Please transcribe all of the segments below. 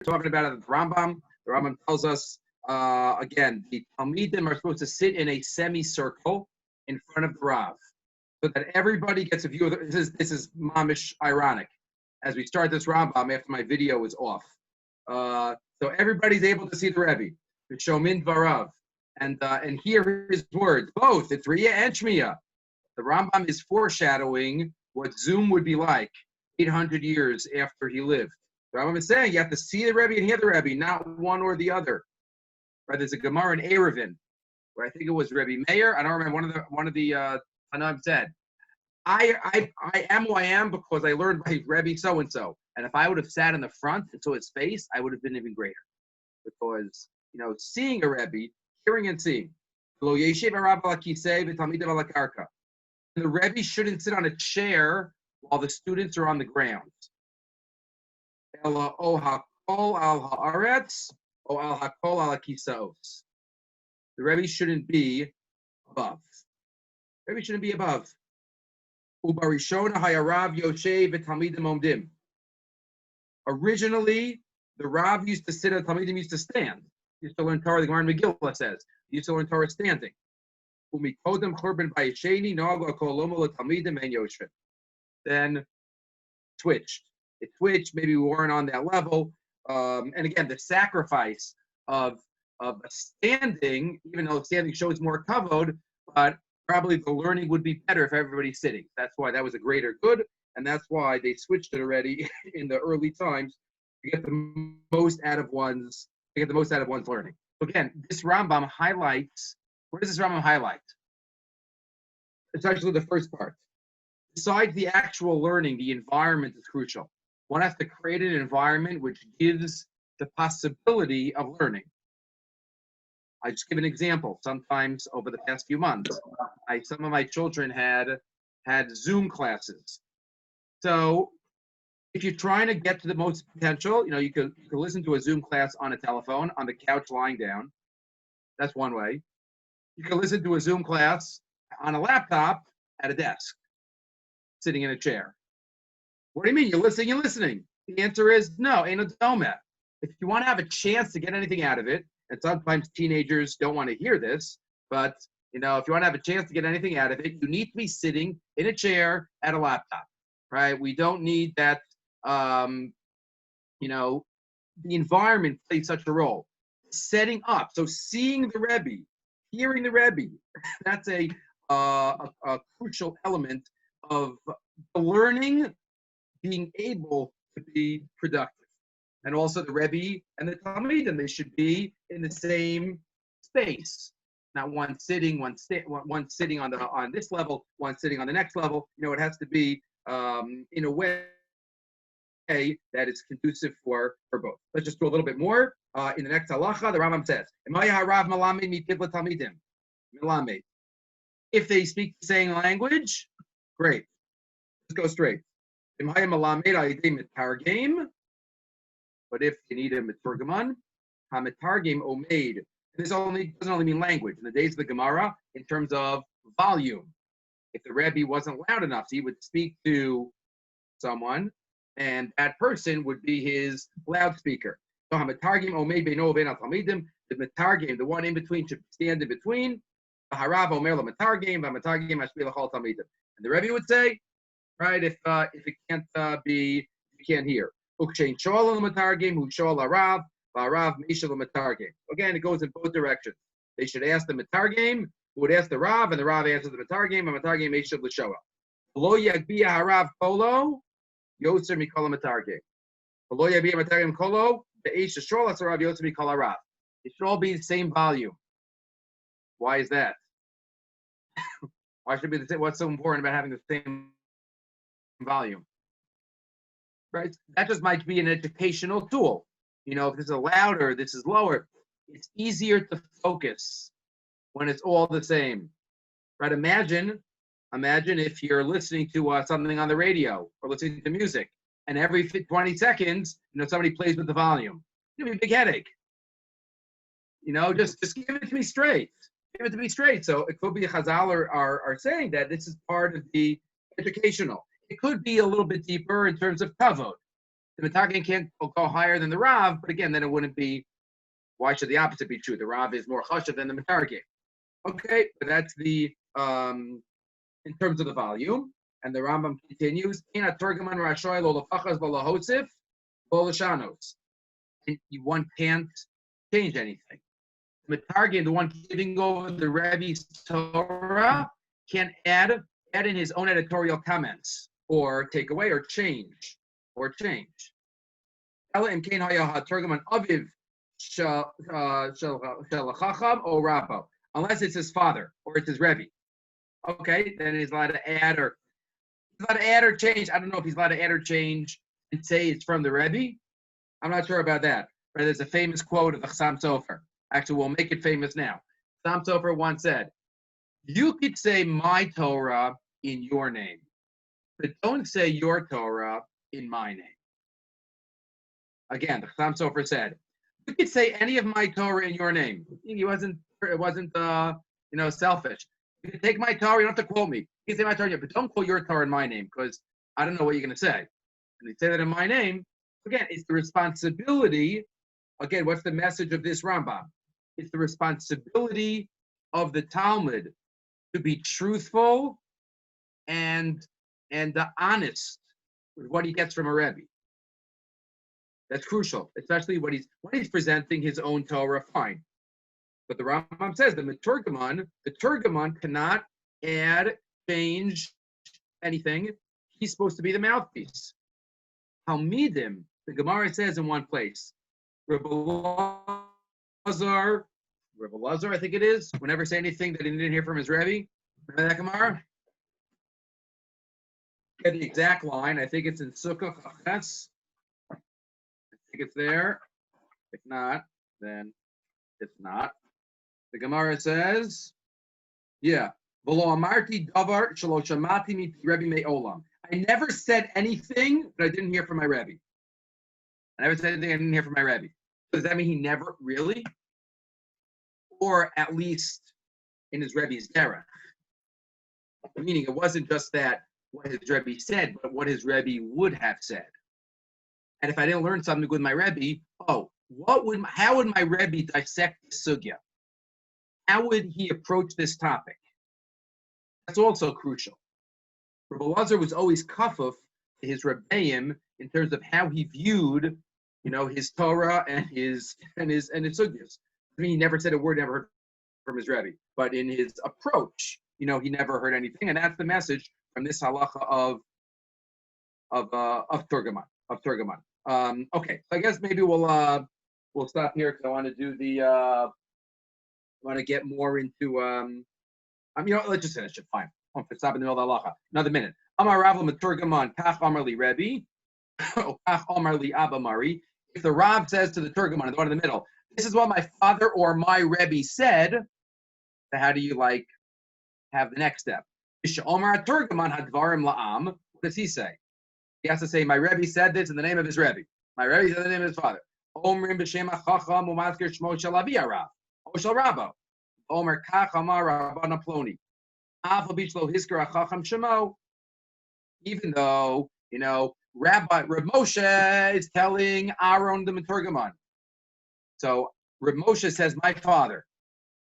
talking about it at the Rambam. The Rambam tells us, again, the Talmidim are supposed to sit in a semicircle in front of the Rav, so that everybody gets a view of this is mamish ironic. As we start this Rambam after my video is off. So everybody's able to see the Rebbe, the Shomin Dvarav, and hear his words, both. It's Riyah and Shmiyah. The Rambam is foreshadowing what Zoom would be like 800 years after he lived. The Rambam is saying you have to see the Rebbe and hear the Rebbe, not one or the other. Right? There's a Gemara in Eruvin, where I think it was Rebbe Meir. I don't remember one of the Tanaim said, I am who I am because I learned by Rebbe so and so. And if I would have sat in the front and saw his face, I would have been even greater. Because seeing a Rebbe, hearing and seeing. The Rebbe shouldn't sit on a chair while the students are on the ground. The Rebbe shouldn't be above. The Rebbe shouldn't be above. Originally, the Rav used to sit and Talmidim used to stand. He used to learn Torah, the Gemara in Megillah says. He used to learn Torah standing. Then switched. It switched. Maybe we weren't on that level. And again, the sacrifice of standing, even though standing shows more kavod, but probably the learning would be better if everybody's sitting. That's why that was a greater good, and that's why they switched it already in the early times to get the most out of one's learning. Again, this Rambam highlights. What does this Rambam highlight? It's actually the first part. Besides the actual learning, the environment is crucial. One has to create an environment which gives the possibility of learning. I just give an example. Sometimes over the past few months, some of my children had Zoom classes. So if you're trying to get to the most potential, you could listen to a Zoom class on a telephone, on the couch lying down. That's one way. You can listen to a Zoom class on a laptop at a desk, sitting in a chair. What do you mean? You're listening. The answer is no, ain't no doma. If you want to have a chance to get anything out of it, and sometimes teenagers don't want to hear this, but if you want to have a chance to get anything out of it, you need to be sitting in a chair at a laptop, right? We don't need that. The environment plays such a role. Setting up, so seeing the Rebbe, hearing the Rebbe, that's a crucial element of the learning being able to be productive. And also the Rebbe and the Talmidim, they should be in the same space. Not one sitting on this level, one sitting on the next level. It has to be in a way that is conducive for both. Let's just do a little bit more. In the next halacha, the Rambam says, if they speak the same language, great. Let's go straight. But if you need a meturgaman, ha-metargim omeid. This doesn't only mean language. In the days of the Gemara, in terms of volume, if the Rebbe wasn't loud enough, he would speak to someone, and that person would be his loudspeaker. So ha-metargim omeid beino ubein ha-talmidim. The metargim, the one in between, should stand in between. Harav omer la-metargim, va-metargim hashpi l'chol talmidim. And the Rebbe would say, right, if it can't you can't hear. Again, it goes in both directions. They should ask the Matargim, who would ask the Rav, and the Rav answers the Matargim, and Matargim Meshav L'Shoah. Lo Yagbia Harav Kolo, Yoser Mikola Matargim. Lo Yagbia Matargim Kolo, the Eish Sholah Sarav Yoser Mikola Rav. It should all be the same volume. Why is that? Why should it be the same? What's so important about having the same volume? Right? That just might be an educational tool. If this is louder, this is lower. It's easier to focus when it's all the same. Right? Imagine if you're listening to something on the radio or listening to music, and every 20 seconds, somebody plays with the volume. It'll be a big headache. Just give it to me straight. Give it to me straight. So it could be Chazal are saying that this is part of the educational. It could be a little bit deeper in terms of kavod, The Metargin can't go higher than the Rav, but again, then it wouldn't be. Why should the opposite be true? The Rav is more chashav than the Metargin. Okay, but that's the in terms of the volume. And the Rambam continues, one can't change anything. The Metargin, the one giving over the Rebbe's Torah, can add in his own editorial comments, or take away, or change. Unless it's his father or it's his Rebbe. Okay, then he's allowed to add or change. I don't know if he's allowed to add or change and say it's from the Rebbe. I'm not sure about that. But there's a famous quote of the Chassam Sofer. Actually, we'll make it famous now. Chassam Sofer once said, "You could say my Torah in your name, but don't say your Torah in my name." Again, the Chassam Sofer said, "You could say any of my Torah in your name." It wasn't selfish. You can take my Torah, you don't have to quote me. You can say my Torah, but don't quote your Torah in my name, because I don't know what you're going to say. And you say that in my name, again, it's the responsibility. Again, what's the message of this Rambam? It's the responsibility of the Talmud to be truthful and honest with what he gets from a Rebbe. That's crucial, especially when he's presenting his own Torah. Fine, but the Rambam says the Turgaman cannot add, change anything. He's supposed to be the mouthpiece. Talmidim, the Gemara says in one place, Rabbi Rosner, I think it is, would never say anything that he didn't hear from his Rebbe. Remember that Gemara? Get the exact line. I think it's in Sukkah Chachas. I think it's there. If not, then it's not. The Gemara says, yeah, I never said anything that I didn't hear from my Rebbe. I never said anything I didn't hear from my Rebbe. Does that mean he never really? Or at least in his Rebbe's derech? Meaning it wasn't just that what his Rebbe said, but what his Rebbe would have said. And if I didn't learn something with my Rebbe, how would my Rebbe dissect the sugya? How would he approach this topic? That's also crucial. Rabbi Rosner was always kafuf to his Rebbeim in terms of how he viewed, his Torah and his sugyas. I mean, he never said a word, never heard from his Rebbe, but in his approach, he never heard anything, and that's the message from this halacha of Turgaman. Okay, so I guess maybe we'll stop here because I want to do want to get more into let's just finish it. Fine. I'll stop in the middle of the halacha. Another minute. Amar Rav Turgaman, Kach Amar Li Rebbe, Kach Amar Li Abba Mari. If the Rav says to the Turgaman, the one in the middle, this is what my father or my Rebbe said, so how do you have the next step? Omar Turgaman Hadvarim La'am. What does he say? He has to say, my Rebbe said this in the name of his Rebbe. My Rebbe said in the name of his father. Omrim b'shem ha'chacham u'mazkir shmo shel avi harav. O shel Rabbo. Omer kach amar Rabbana Ploni. Aval bishlo hisker ha'chacham shemo. Even though, Rabbi Reb Moshe is telling Aaron the Meturgaman. So Reb Moshe says, my father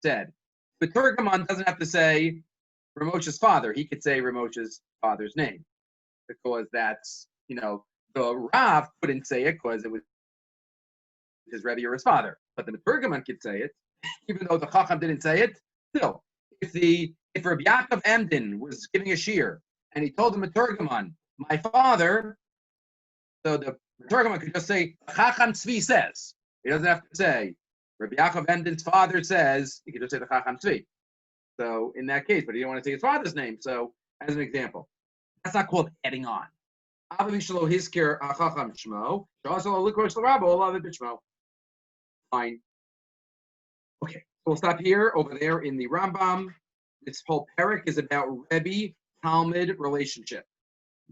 said. The Meturgaman doesn't have to say Reb Moshe's father. He could say Reb Moshe's father's name. Because that's, the Rav couldn't say it because it was his Rebbe or his father. But the Meturgaman could say it, even though the Chacham didn't say it. Still, if Rabbi Yaakov Emden was giving a shir and he told the Meturgaman, my father, so the Meturgaman could just say, Chacham Tzvi says. He doesn't have to say, Rabbi Yaakov Emden's father says, he could just say the Chacham Tzvi. So in that case, but he didn't want to say his father's name. So as an example. That's not called adding on. Fine. Okay, so we'll stop here. Over there in the Rambam, this whole parak is about Rebbe-Talmud relationship.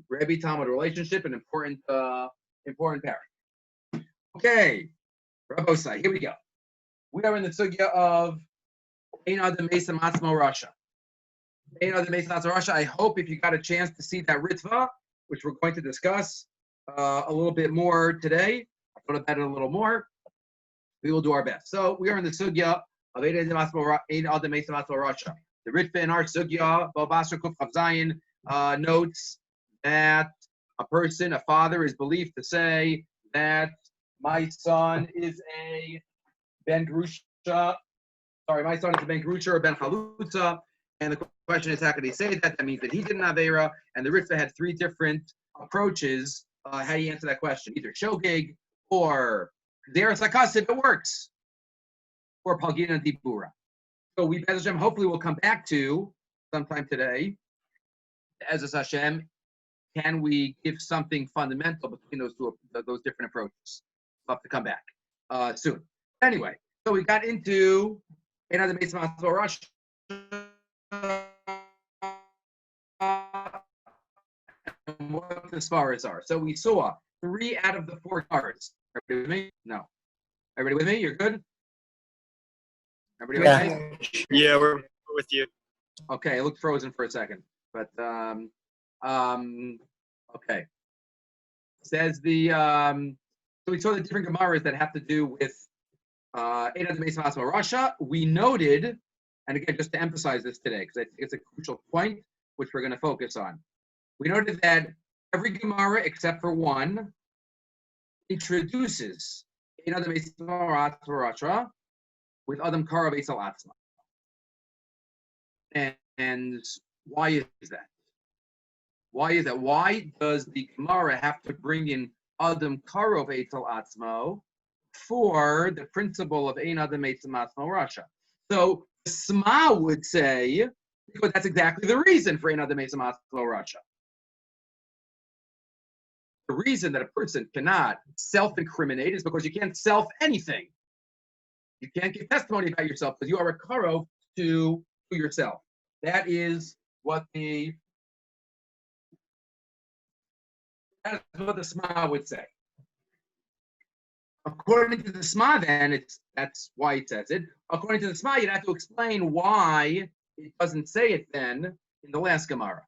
Rebbe-Talmud relationship, an important parak. Okay, Rabbosai, here we go. We are in the sugya of Ein Adam Mesa Matzmo Rasha. I hope if you got a chance to see that Ritva, which we're going to discuss, a little bit more today. I thought about it a little more. We will do our best. So we are in the sugya of Ein Adam Mesim Atzmo Rasha. The Ritva in our sugya, Babasra Kuf Chav Zayin, notes that a father, is believed to say that my son is a Ben Grusha. Sorry, my son is a Ben Grusha or Ben Halutza. And the question is, how could he say that? That means that he did an Avera. And the Ritva had three different approaches. How do you answer that question? Either Shogeg or Deras Hakas if it works, or Palgina Dibura. So we, Bez Hashem, hopefully we'll come back to sometime today. As a Hashem, can we give something fundamental between those different approaches? We'll have to come back soon. Anyway, so we got into another Mesim Atzmo Rasha. What the svaras are. So we saw 3 out of the 4 cards. Everybody with me? No. Everybody with me? You're good? Everybody with me? Yeah, we're with you. Okay, it looked frozen for a second. But okay. Says the so we saw the different Gemaras that have to do with Ein Adam Mesim Atzmo Rasha. We noted, and again, just to emphasize this today, because I think it's a crucial point which we're going to focus on. We noted that every Gemara except for one introduces Ein Adam Mesim Atzmo Rasha with Adam Karav Eitzel Atzma. And why is that? Why is that? Why does the Gemara have to bring in Adam Karov Eitzel Atzmo for the principle of Ein Adam Mesim Atzmo Rasha? So Sma would say, because that's exactly the reason for Ein Adam Mesim Atzmo Rasha. The reason that a person cannot self-incriminate is because you can't self anything. You can't give testimony about yourself because you are a Karov to yourself. That is what the Sma would say. According to the Sma, then that's why it says it. According to the Sma, you'd have to explain why it doesn't say it then in the last Gemara.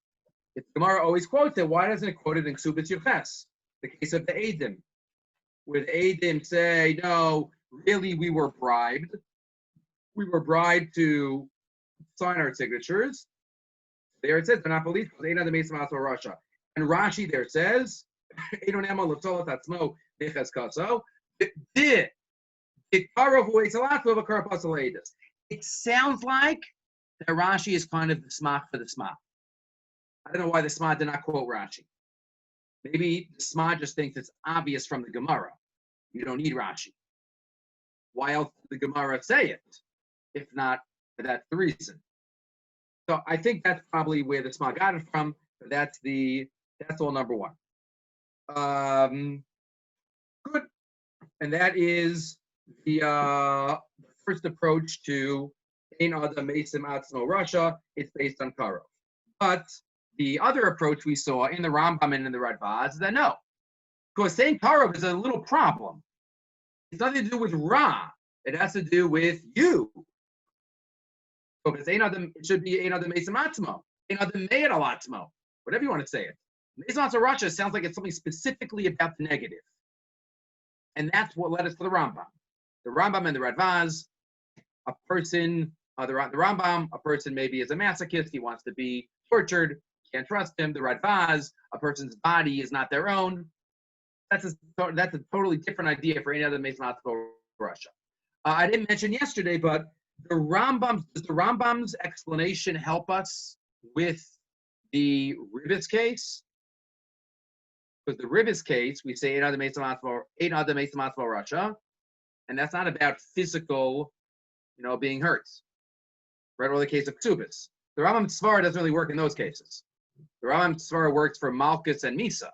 If the Gemara always quotes it, why doesn't it quote it in Ksubas Yuches? The case of the Eidim, where the Eidim say, no, really we were bribed. We were bribed to sign our signatures. There it says, and Rashi there says, it sounds like that Rashi is kind of the Sma for the Sma. I don't know why the Sma did not quote Rashi. Maybe the Sma just thinks it's obvious from the Gemara. You don't need Rashi. Why else did the Gemara say it? If not, that's the reason. So I think that's probably where the Sma got it from. But that's all number one. Good. And that is the first approach to Ein Adam Mesim Atzmo Rasha. It's based on Karo. But the other approach we saw in the Rambam and in the Radbaz is that no. Because saying Karo is a little problem. It's nothing to do with Ra. It has to do with you. So if it's Ein Adam, it should be Ein Adam Mesim Atzmo. Ein Adam Meir al Atzmo. Whatever you want to say it. Mesim Atzmo Rasha sounds like it's something specifically about the negative. And that's what led us to the Rambam. The Rambam and the Radbaz, a person, the Rambam, a person maybe is a masochist, he wants to be tortured, can't trust him. The Radbaz, a person's body is not their own. That's a totally different idea for any other Mesim Atzmo Rasha. I didn't mention yesterday, but does the Rambam's explanation help us with the Ribis case? Because the Ribis case, we say Ein Adam Mesim Atzmo Rasha, and that's not about physical, being hurt. Right? Or the case of Ksubis. The Rambam Tzvara doesn't really work in those cases. The Rambam Tzvara works for Malchus and Misa.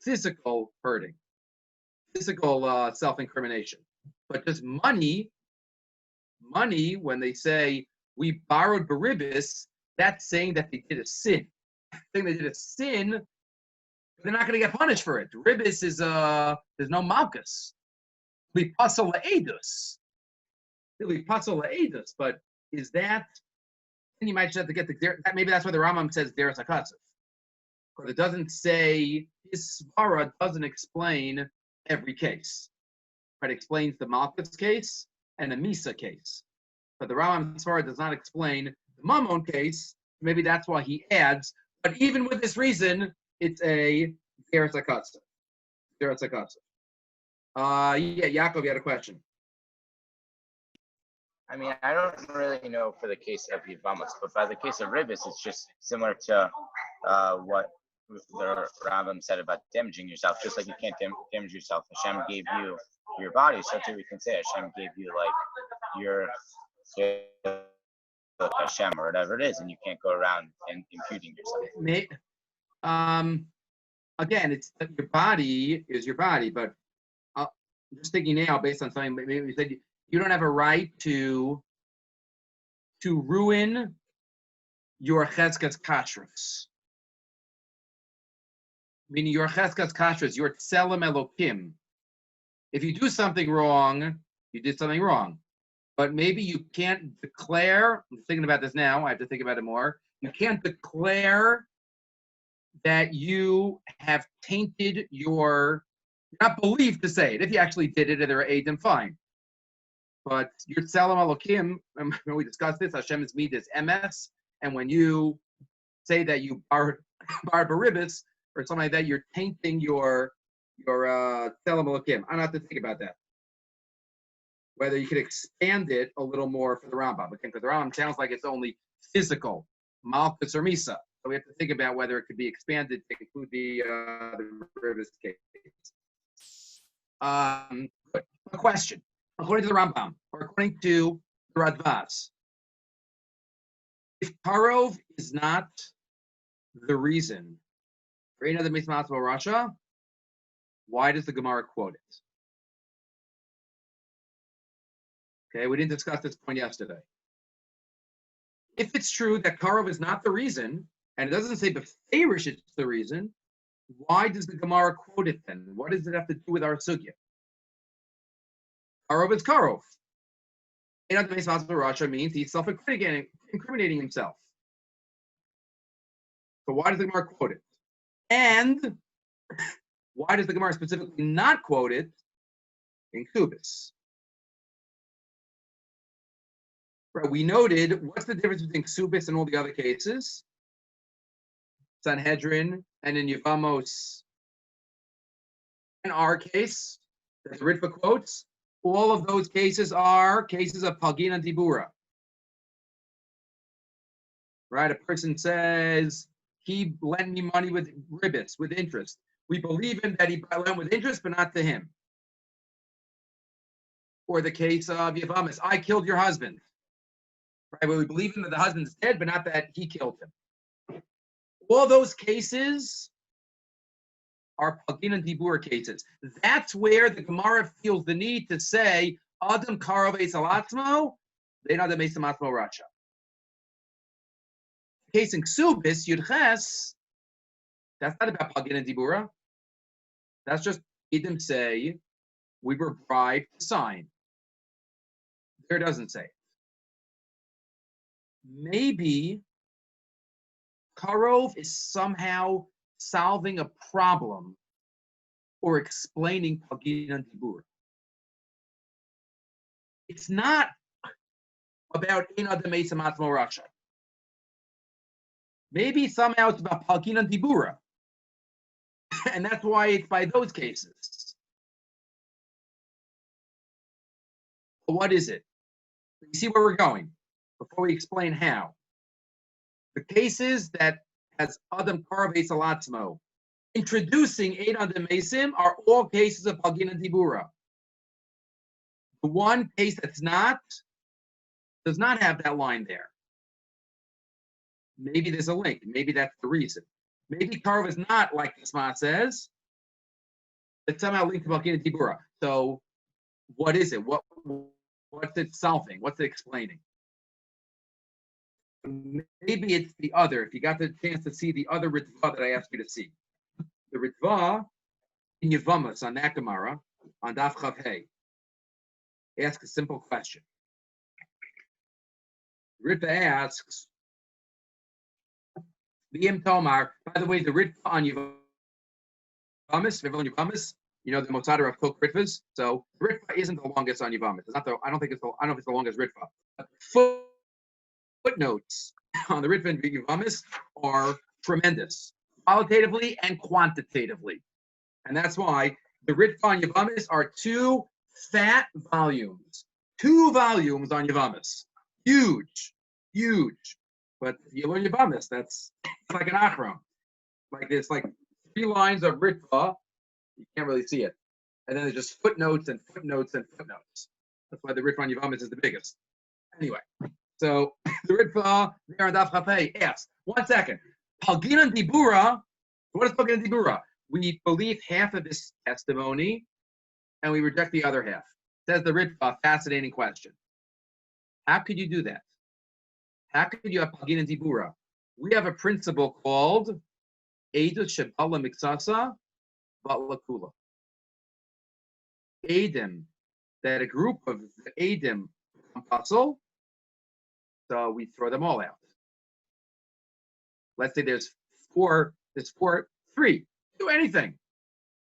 Physical hurting. Physical self-incrimination. But just money, when they say we borrowed Baribis, that's saying that they did a sin. Saying they did a sin, they're not going to get punished for it. Ribis is there's no Malchus. We pasal la'edus. We pasal la'edus, but is that? And you might just have to get maybe that's why the Rambam says Deras HaKasav. Because it doesn't say, his svara doesn't explain every case. But it explains the Malkus case and the Misa case. But the Rambam svara does not explain the Mammon case. Maybe that's why he adds. But even with this reason, it's a Teres HaKatsa. Teres HaKatsa. Yaakov, you had a question. I mean, I don't really know for the case of Yevamos, but by the case of Ribis, it's just similar to what the Rambam said about damaging yourself. Just like you can't damage yourself, Hashem gave you your body, so too we can say Hashem gave you like your Hashem or whatever it is, and you can't go around and imputing yourself. Again, it's your body is your body, but I'm just thinking now based on something maybe we said you don't have a right to ruin your cheskas kashrus. Meaning your cheskas kashrus, your tselem elokim. If you do something wrong, you did something wrong. But maybe you can't declare, I'm thinking about this now, I have to think about it more. You can't declare that you have tainted you're not believed to say it. If you actually did it and there are Eidim, fine. But your Tselem Elokim, when we discussed this, Hashem's midas MS, and when you say that you bar baribis or something like that, you're tainting your Tselem Elokim. I don't have to think about that. Whether you could expand it a little more for the Rambam, because the Rambam sounds like it's only physical, Malkus or Misa. So we have to think about whether it could be expanded to include the Ribis case. A question. According to the Rambam, or according to the Radvaz, if Karov is not the reason for any other Mismat Rasha, why does the Gemara quote it? Okay, we didn't discuss this point yesterday. If it's true that Karov is not the reason, and it doesn't say Beferish it's the reason, why does the Gemara quote it then? What does it have to do with our sugya? Karov is Karov. Rasha means he's self-incriminating himself. So why does the Gemara quote it? And why does the Gemara specifically not quote it in Kubis? Right, we noted what's the difference between Ksubis and all the other cases? Sanhedrin and in Yevamos. In our case, there's Ritva quotes. All of those cases are cases of Pagin and Dibura. Right? A person says, he lent me money with ribis, with interest. We believe him that he lent with interest, but not to him. Or the case of Yavamis, I killed your husband. Right? Well, we believe him that the husband's dead, but not that he killed him. All those cases are Pagin and Dibur cases. That's where the Gemara feels the need to say, Adam Karov עצmo, they know the Mesa Matzmo Racha. Case in Ksubis, Yudches, that's not about Pagin and Dibura. That's just Edom say, we were bribed to sign. There doesn't say it. Maybe Karov is somehow solving a problem or explaining Pagin and Dibur. It's not about Ein Adam Mesa Matzmo Racha. Maybe somehow it's about Pagin and Dibura. And that's why it's by those cases. But what is it? You see where we're going before we explain how. The cases that has Adam Karov עצmo introducing Ein Adam Mesim are all cases of Pagin and Dibura. The one case that's not does not have that line there. Maybe there's a link. Maybe that's the reason. Maybe Karov is not like the Sma says. It's somehow linked to Pagin and Dibura. So what is it? What's it solving? What's it explaining? Maybe it's the other. If you got the chance to see the other Ritva that I asked you to see. The Ritva in Yevamos on that Gemara, on Daf Chav Hey, ask a simple question. Ritva asks, V'im Tomar. By the way, the Ritva on Yavamis, you know the Motzada of Kok Ritvas. So the Ritva isn't the longest on Yavamis. It's not the. I don't know if it's the longest Ritva. But footnotes on the Ritva and Yavamis are tremendous, qualitatively and quantitatively, and that's why the Ritva on Yavamis are 2 fat volumes. 2 volumes on Yavamis. Huge. But if you learn Yavamis, that's like an achron. Like it's like 3 lines of Ritva. You can't really see it. And then there's just footnotes and footnotes and footnotes. That's why the Ritva on Yavamis is the biggest. Anyway, so the Ritva there on Daf Chafei asks, 1 second. Palginan Dibura, what is Palginan Dibura? We believe half of this testimony and we reject the other half. Says the Ritva, fascinating question. How could you do that? How could you have Palgin and Dibura? We have a principle called Eidus Shebala Miksasa Batla Kula. Eidim, that a group of Eidim puzzle, so we throw them all out. Let's say there's 3. Do anything.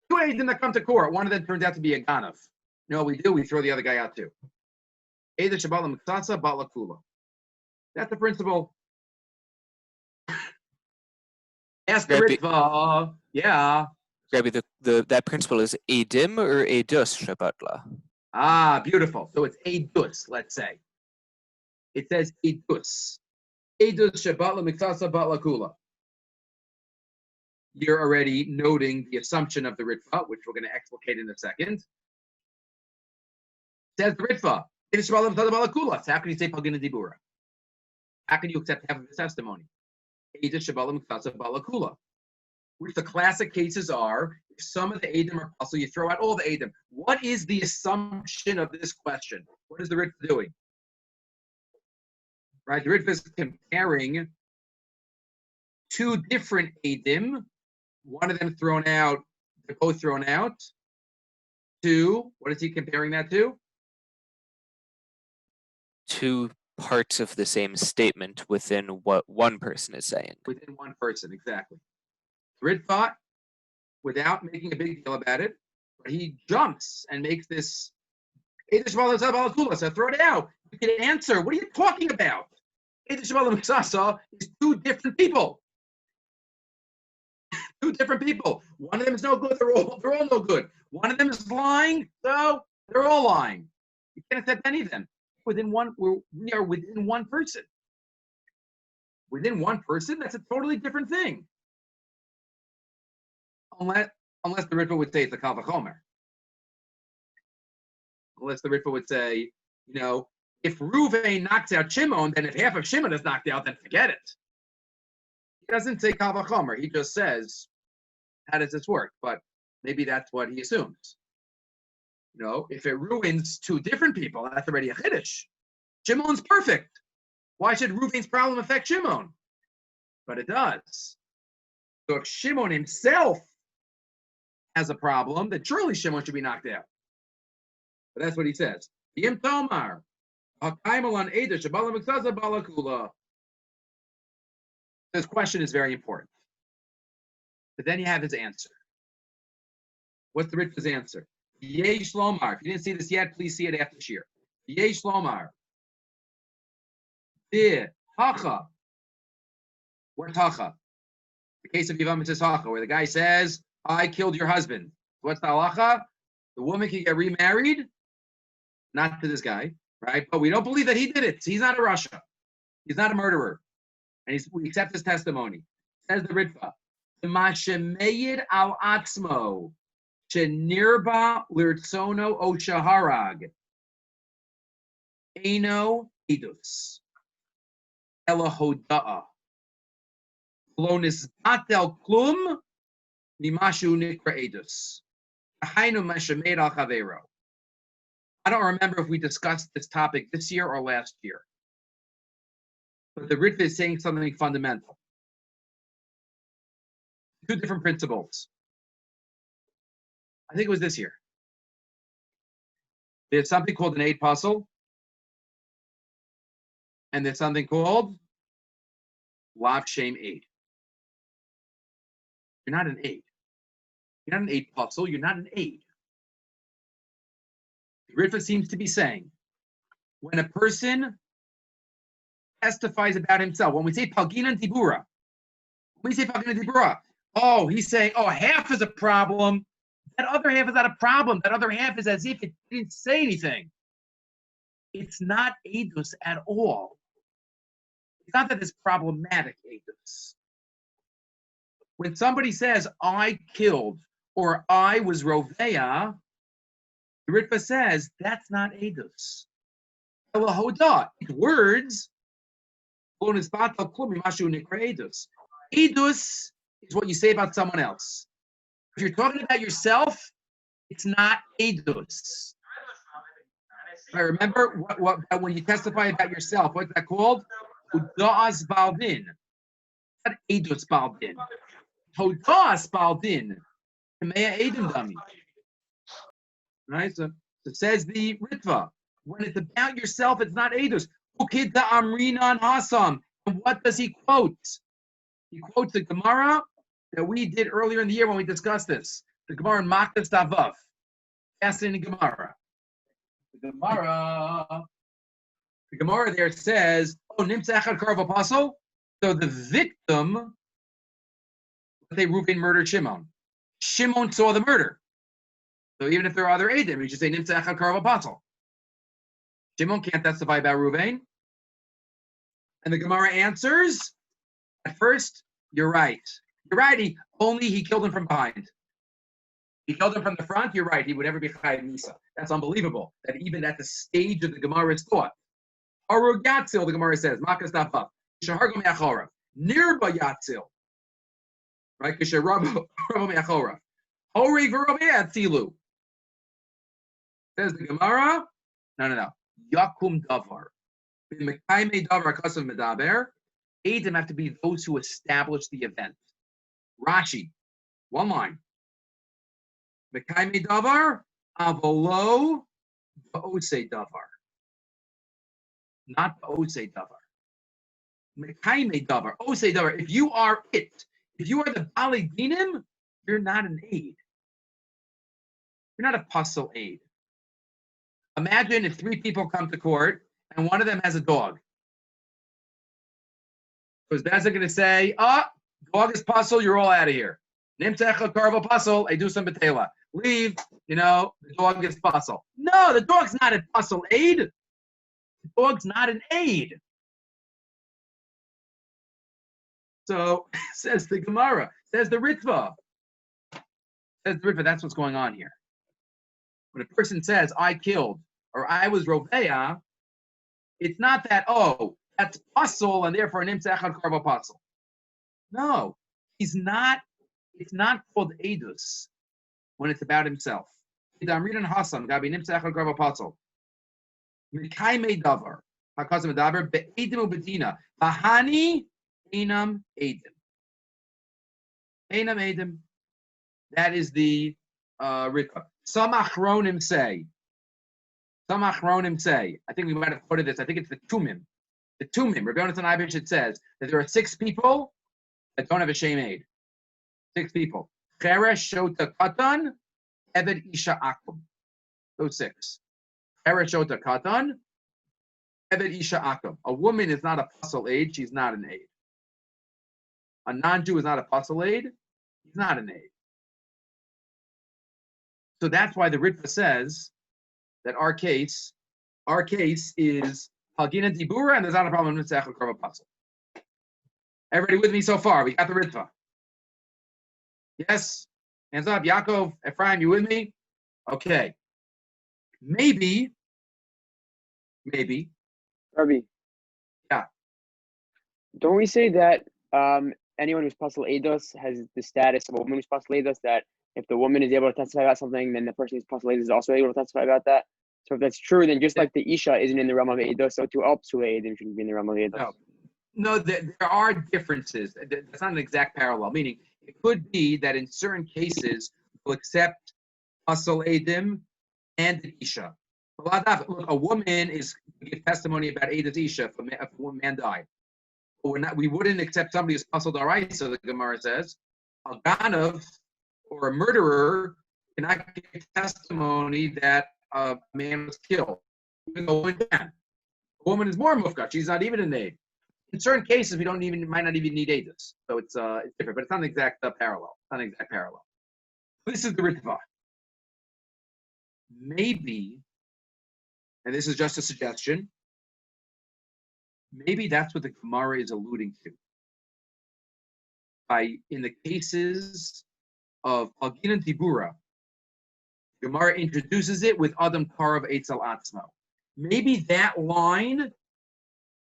2 Eidim that come to court. One of them turns out to be a Ganav. You know what we do? We throw the other guy out too. Eidus Shebala Miksasa Batla Kula. That's the principle. Ask the Ritva. Yeah. Rabbi, that principle is edim or edus shabatla? Ah, beautiful. So it's edus, let's say. It says edus. Edus shabatla miksasa batla kula. You're already noting the assumption of the Ritva, which we're going to explicate in a second. Says the Ritva. Edus shabatla miksasa batla kula. So how can you say Palgina Dibura? How can you accept half of his testimony? Edus shabatla miksasa batla kula. Which the classic cases are, if some of the Eidim are possible, you throw out all the Eidim. What is the assumption of this question? What is the Ritva doing? Right, the Ritva is comparing 2 different Eidim. One of them thrown out, they're both thrown out. 2, what is he comparing that to? 2 parts of the same statement within what one person is saying. Within one person, exactly. Ritva, without making a big deal about it, but he jumps and makes this. So throw it out. You can answer. What are you talking about? Is 2 different people. 2 different people. One of them is no good. They're all no good. One of them is lying. So they're all lying. You can't accept any of them. We are within one person. Within one person, that's a totally different thing. Unless the Ritva would say it's a Kal V'chomer. Unless the Ritva would say, if Ruvain knocks out Shimon, then if half of Shimon is knocked out, then forget it. He doesn't say Kal V'chomer. He just says, how does this work? But maybe that's what he assumes. If it ruins 2 different people, that's already a Chiddush. Shimon's perfect. Why should Ruvain's problem affect Shimon? But it does. So if Shimon himself has a problem, then surely Shimon should be knocked out. But that's what he says. This question is very important. But then you have his answer. What's the Ritva's answer? Yeish Lomar. If you didn't see this yet, please see it after Shir. Yeish Lomar. Hacha. What Hacha? The case of Yivam is Hacha, where the guy says, I killed your husband. What's the halacha? The woman can get remarried, not to this guy, right? But we don't believe that he did it. He's not a Rasha. He's not a murderer. And we accept his testimony. Says the Ritva, Mashemeyid al Atzmo, Shenirba Lirtsono O Shaharag, Eino Idus, Elahoda'a, Lonis Batel Klum, Nimashu Nikra Edus. I don't remember if we discussed this topic this year or last year. But the Ritva is saying something fundamental. 2 different principles. I think it was this year. There's something called an 8 puzzle. And there's something called Lav Shem 8. You're not an aid. You're not an aid puzzle. You're not an aid. The Ritva seems to be saying, when a person testifies about himself, when we say Palgina Dibura, oh, he's saying, oh, half is a problem. That other half is not a problem. That other half is as if it didn't say anything. It's not edus at all. It's not that it's problematic edus. When somebody says, I killed or I was roveya, the Ritva says, that's not edus. Elahoda, it's words. Edus is what you say about someone else. If you're talking about yourself, it's not edus. I remember what when you testify about yourself, what's that called? Hodas baldin. Not edus baldin. Hodas baldin. Kamea edim dami. Right? So it says the Ritva. When it's about yourself, it's not edus. Ukidda amrinan hasam. And what does he quote? He quotes the Gemara that we did earlier in the year when we discussed this. The Gemara in Makas Tavav. Fascinating Gemara. The Gemara there says, oh, Nimtza Echad Karav Apostle. So the victim, let's say Reuben murdered Shimon. Shimon saw the murder. So even if there are other Eidim, you should say Nimtza Echad Karav Apostle. Shimon can't testify about Reuben. And the Gemara answers, at first, you're right. You're right, he killed him from behind. He killed him from the front, you're right, he would never be Chayav Misa. That's unbelievable, that even at the stage of the Gemara's thought. Harug Yatzil, the Gemara says, Makas Tafav, Shahargam Yachorav, Nirba Yatzil. Right? Kisharabo Me'achorav. Hori V'Rabbi Yatzilu. Says the Gemara, no. Yakum Davar. Mekayme Davar Kasav Medaber. Eidim have to be those who establish the event. Rashi, one line. Mekayme Davar, Avolo, Ba'ose Davar. Not Ba'ose Davar. Mekayme Davar, Ose Davar. If you are it, if you are the Bali Dinim, you're not an aid. You're not a puzzle aid. Imagine if 3 people come to court and one of them has a dog. So is Bezin going to say, dog is puzzle, you're all out of here. Nimtecha karvo puzzle, I do some betela. Leave, the dog is puzzle. No, the dog's not a puzzle aid. The dog's not an aid. So says the Gemara, says the Ritva. That's what's going on here. When a person says, I killed, or I was roveya, it's not that, that's puzzle, and therefore nimtza echad karbo puzzle. No, it's not called edus when it's about himself. Idamridan hasam gabi nimtza echad karbo puzzle. Mekayme davar hakazim davar be'edim ubedina bahani enam edim. Enam edim. That is the Ritva. Some achronim say, I think we might have quoted this, I think it's the Tumim. The Tumim, Rabbi Rosner Ibish, it says that there are 6 people that don't have a shame aid. 6 people. Cheresh Shota Katan, Eved Isha Akum. Those 6. Cheresh Shota Katan, Eved Isha Akum. A woman is not a puzzle aid, she's not an aid. A non-Jew is not a puzzle aid, he's not an aid. So that's why the Ritva says that our case is Halgina Dibura, and there's not a problem with Tzechel Karva Puzzle. Everybody with me so far? We got the Ritva. Yes? Hands up. Yaakov, Ephraim, you with me? Okay. Maybe. Rabbi. Yeah. Don't we say that anyone who's puzzle eidos has the status of a woman who's puzzle eidos, that if the woman is able to testify about something, then the person who's puzzle eidos is also able to testify about that? So if that's true, then just like the Isha isn't in the realm of eidos, so too also eidim shouldn't be in the realm of eidos. No, there are differences. That's not an exact parallel. Meaning, it could be that in certain cases we'll accept puzzle eidim and the Isha. Look, a woman is give testimony about eidos Isha if one man died. But we wouldn't accept somebody who's puzzled alright. So the Gemara says, a ganav or a murderer cannot give testimony that a man was killed, even though a woman can. A woman is more mufkat. She's not even a name. In certain cases, might not even need edus. So it's different, but it's not an exact parallel. Not an exact parallel. This is the ritva. Maybe, and this is just a suggestion, maybe that's what the Gemara is alluding to. In the cases of Agin and Tibura, Gemara introduces it with Adam Karav Eitzel Atzmo. Maybe that line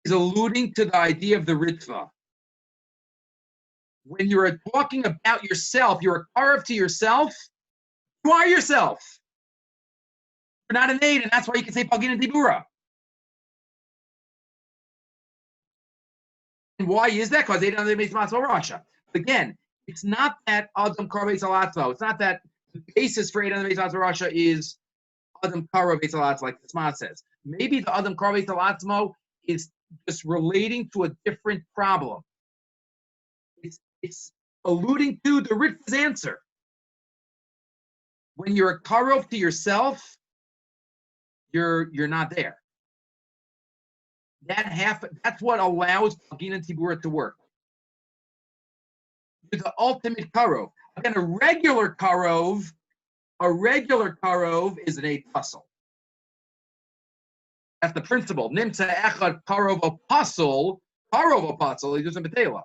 is alluding to the idea of the Ritva. When you're talking about yourself, you're a Karav to yourself, you are yourself. You're not an aid, and that's why you can say Agin and Tibura. And why is that? Because they don't make Matzah Rasha. Again, it's not that Adam Karav Eitzel Atzmo. It's not that the basis for Adam Matzah Rasha is Adam Karav Eitzel Atzmo, like the Sma says. Maybe the Adam Karav Eitzel Atzmo is just relating to a different problem. It's alluding to the Ritva's answer. When you're a Karov to yourself, you're not there. That's what allows Agin and Tibura to work. You're the ultimate Karov. Again, a regular Karov is an eight puzzle. That's the principle. Nimtza echad Karov apostle, he does a betela.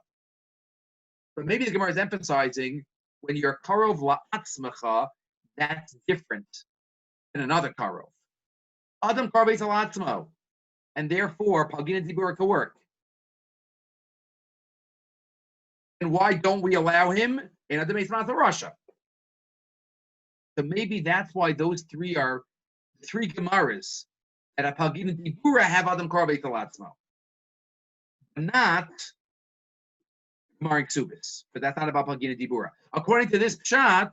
But maybe the Gemara is emphasizing when you're Karov la'atzmecha, that's different than another Karov. Adam Karov Eitzel Atzmo, and therefore Agin and Tibura can work. And why don't we allow him in Adam Matzah Rasha? So maybe that's why those three are three Gemaras that a Agin and Tibura have Adam Karav Eitzel Atzmo. Not Gemara and Ksubis, but that's not about Agin and Tibura. According to this pshat,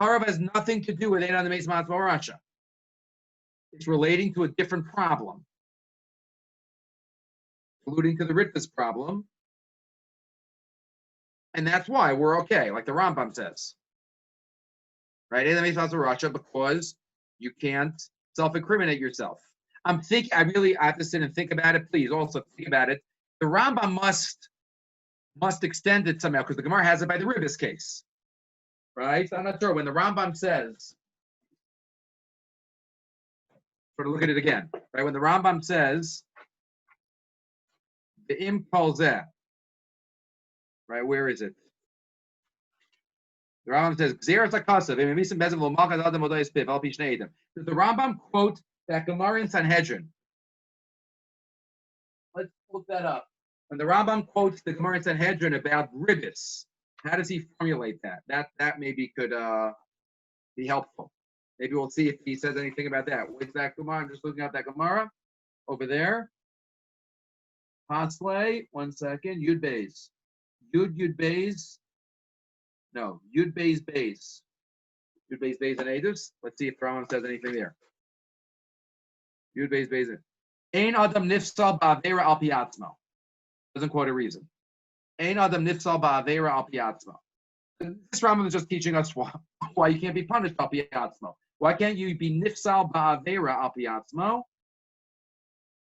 Karav has nothing to do with Adam Matzah Rasha. It's relating to a different problem, alluding to the Ritva's problem. And that's why we're okay, like the Rambam says. Right? Because you can't self-incriminate yourself. I have to sit and think about it. Please also think about it. The Rambam must extend it somehow, because the Gemara has it by the Ribis case. Right? So I'm not sure. When the Rambam says, sort of look at it again. Right? When the Rambam says, the im kolzeh, right? Where is it? The Rambam says, does the Rambam quote that Gemara in Sanhedrin? Let's look that up. When the Rambam quotes the Gemara in Sanhedrin about ribis, how does he formulate that? That maybe could be helpful. Maybe we'll see if he says anything about that. Where's that Gemara? I'm just looking at that Gemara over there. Pasley, 1 second. Yud Beis. Yud Beis. No, Yud Beis Beis. Yud Beis Beis and Edus. Let's see if Rambam says anything there. Yud Beis Beis. Ein Adam nifsal ba'avera al pi atzmo. Doesn't quote a reason. Ein Adam nifsal ba'avera al pi atzmo. This Rambam is just teaching us why you can't be punished al pi atzmo. Why can't you be nifsal ba'avera al pi atzmo?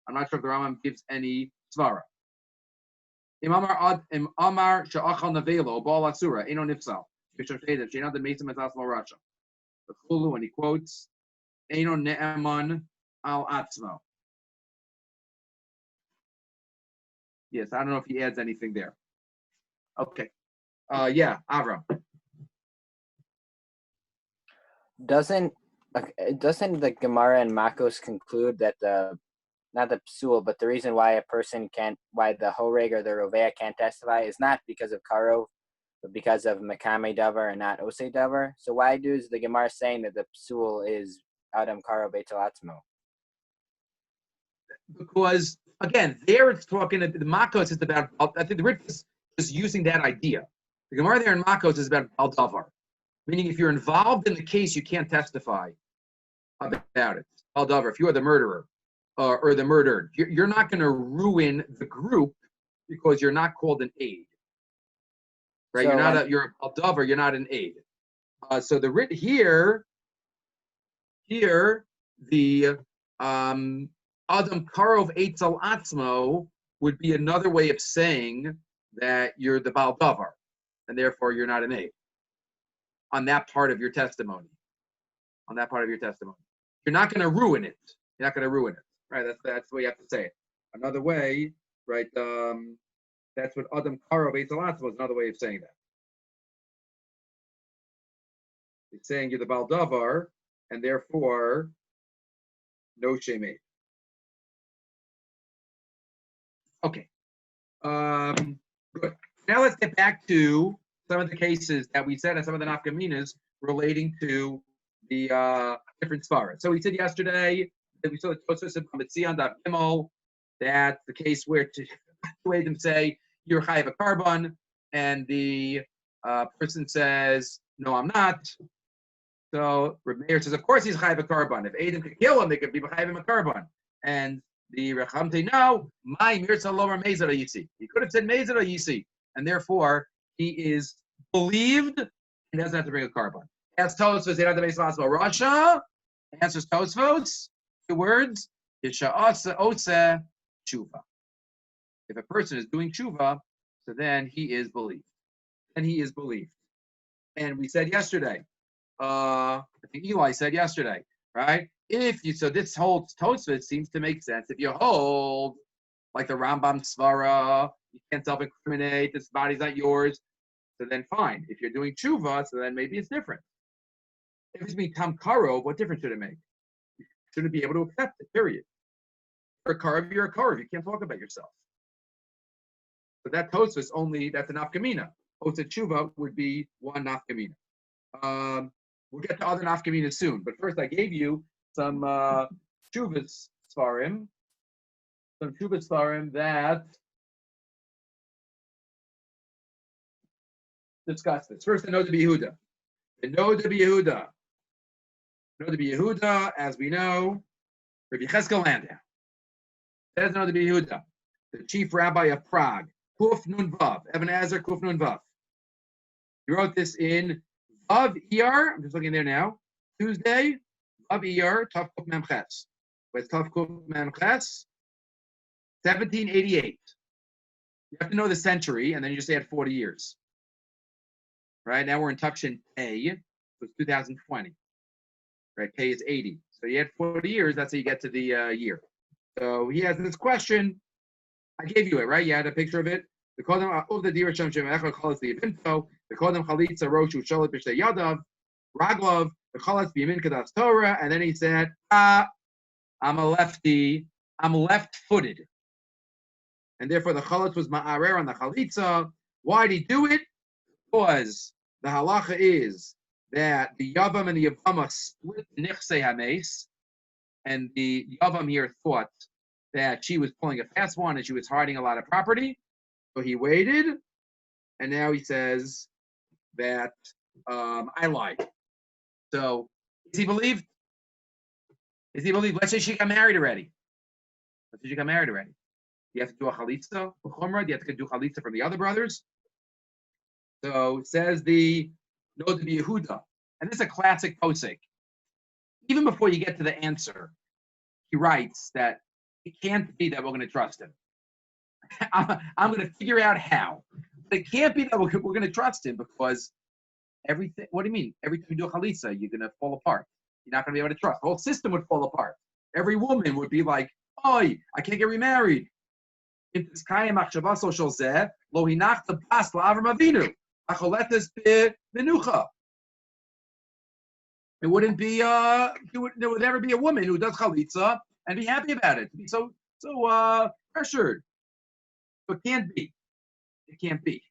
I'm not sure if the Rambam gives any svara. Im Amar she'achal nevelo ba'al asura eno nifsal. She'ena the mesim etzasmo rasha. The Chulu, when he quotes eno ne'eman al atzmo. Yes, I don't know if he adds anything there. Okay. Yeah, Avram. Doesn't the Gemara and Makos conclude that not the psul, but the reason why the Horeg or the Rovea can't testify is not because of Karo, but because of Makame Davar and not Ose Davar? So why is the Gemara saying that the psul is Adam Karo Beitel Atzmo? Because, again, there it's talking, the Makos is about, I think the Ritva is just using that idea. The Gemara there in Makos is about Al Davar. Meaning if you're involved in the case, you can't testify about it. Al Davar, if you are the murderer or the murdered, you're not going to ruin the group because you're not called an aid. right? So You're a baldavar, you're not an aid. So the writ here, the Adam Karov Eitzel Atzmo would be another way of saying that you're the baldavar, and therefore you're not an aid. On that part of your testimony. You're not going to ruin it. You're not going to ruin it, right? That's the way you have to say it. Another way, right? That's what Adam Karov Eitzel Atzmo is another way of saying that. It's saying you're the baldavar, and therefore no shemed. Okay. Good. Now let's get back to some of the cases that we said and some of the nafkaminas relating to the different svaras. So we said yesterday that we saw the Tosfos of Mitzion Daf Gimel. That's the case where two Eidim say you're chayav a carbon, and the person says no, I'm not. So Reb Meir says, of course he's chayav a carbon. If Eidim could kill him, they could be chayav him a carbon. And the Recham say, no, my mirza lower mezer yisi. He could have said mezer yisi, and therefore he is believed and doesn't have to bring a carbon. As Tosfos, Rasha answers Tosfos, 2 words, Yisha ose tshuva. If a person is doing tshuva, so then he is believed. And we said yesterday, I think Eli said yesterday, right? So this whole Tosfos seems to make sense. If you hold like the Rambam Svara, you can't self-incriminate, this body's not yours, so then fine. If you're doing tshuva, so then maybe it's different. If it's being tam karo, what difference should it make? You shouldn't be able to accept it, period. You're a karov, you're a karov. You can't talk about yourself. But that Tosfos that's an nafkamina. Ose tshuva would be one nafkamina. We'll get to other nafkaminas soon, but first I gave you some tshuvas svarim, that discuss this. First, the Noda B'Yehuda. The Noda B'Yehuda, as we know, Rabbi Cheskel Landau. There's Noda B'Yehuda, the chief rabbi of Prague. Kuf Nun Vav, Even HaEzer Kuf Nun Vav. He wrote this in Vav Iyar, I'm just looking there now, Tuesday, Vav Iyar, Tav Kuf Mem Ches. Where's Tav Kuf Mem Ches? 1788. You have to know the century, and then you just add 40 years. Right, now we're in Tufshin Pei, so it's 2020. Right, Pei is 80. So you add 40 years, that's how you get to the year. So he has this question. I gave you it, right? You had a picture of it. The Kodem of the Dirasham Shemecha calls the Evinto. The Kodem Chalitza Roshu Shalit B'Shtei Yadav, Raglov, the Chalatz B'Yamin Kadas Torah, and then he said, I'm a lefty, I'm left-footed. And therefore the Chalatz was Ma'arer on the Chalitza. Why did he do it? Because the halacha is that the Yavam and the Yavama split Nichsei HaMeis, and the Yavam here thought that she was pulling a fast one and she was hiding a lot of property. So he waited, and now he says that I lied. So is he believed? Let's say she got married already. Do you have to do a chalitza? Do you have to do chalitza from the other brothers? So says the Noda B'Yehuda, and this is a classic posek. Even before you get to the answer, he writes that it can't be that we're going to trust him. I'm going to figure out how. But it can't be that we're going to trust him because everything. What do you mean? Every time you do a chalitza, you're going to fall apart. You're not going to be able to trust. The whole system would fall apart. Every woman would be like, "Oi, I can't get remarried." It wouldn't be there would never be a woman who does chalitza and be happy about it. Be so pressured. So it can't be.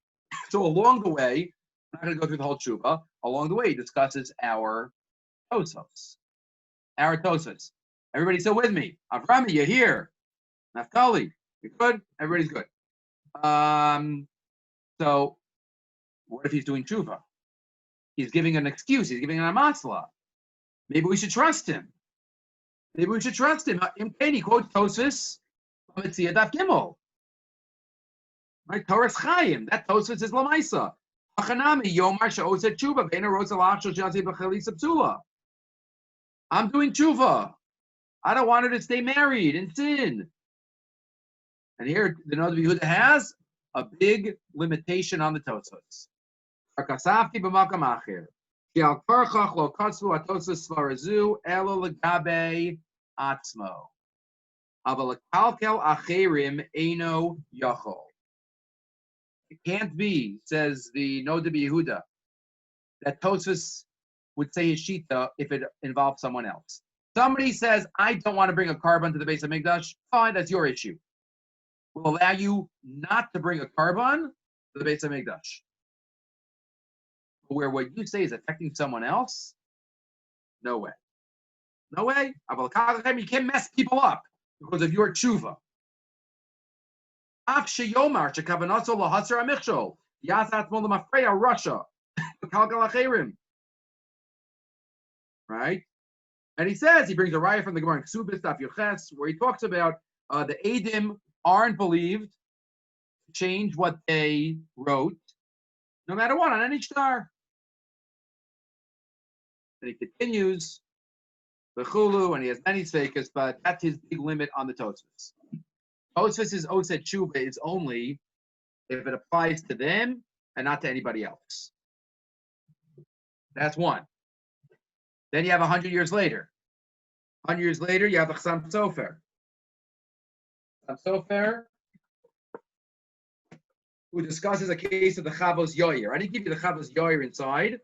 So along the way, I'm not going to go through the whole tshuva. Along the way, he discusses our Tosfos. Everybody still with me? Avrami, you're here. Naftali, you're good? Everybody's good. So what if he's doing tshuva? He's giving an excuse. He's giving an amatzla. Maybe we should trust him. He quotes Tosfos, Daf Gimel. Right, Torah Chaim. That Tosfos is Lamaisa. I'm doing tshuva. I don't want her to stay married and sin. And here, the Rabbi Yehuda has a big limitation on the Tosfos. Akasafti b'makam acher. Ki al karchach lo katzvu atosfos svarazu elo legabe atzmo. Aval kalkel acherim eino yachol. It can't be, says the Rabbi Yehuda, that Tosfos would say his shita if it involves someone else. Somebody says, I don't want to bring a carbon to the base of Mikdash. Fine, that's your issue. We'll allow you not to bring a carbon to the base of Mikdash. Where what you say is affecting someone else, no way. No way. You can't mess people up because of your tshuva. Right? And he says, he brings a raya from the Gemara in Ksubis Daf Yoches, where he talks about the Eidim aren't believed to change what they wrote, no matter what, on any star. And he continues, Bechulu, and he has many sfeikas, but that's his big limit on the Tosfos. Tosfos' Oseh Tshuva is only if it applies to them and not to anybody else. That's one. Then you have 100 years later. 100 years later, you have the Chassam Sofer. Chassam Sofer, who discusses a case of the Chavos Yoyer. I didn't give you the Chavos Yoyer inside.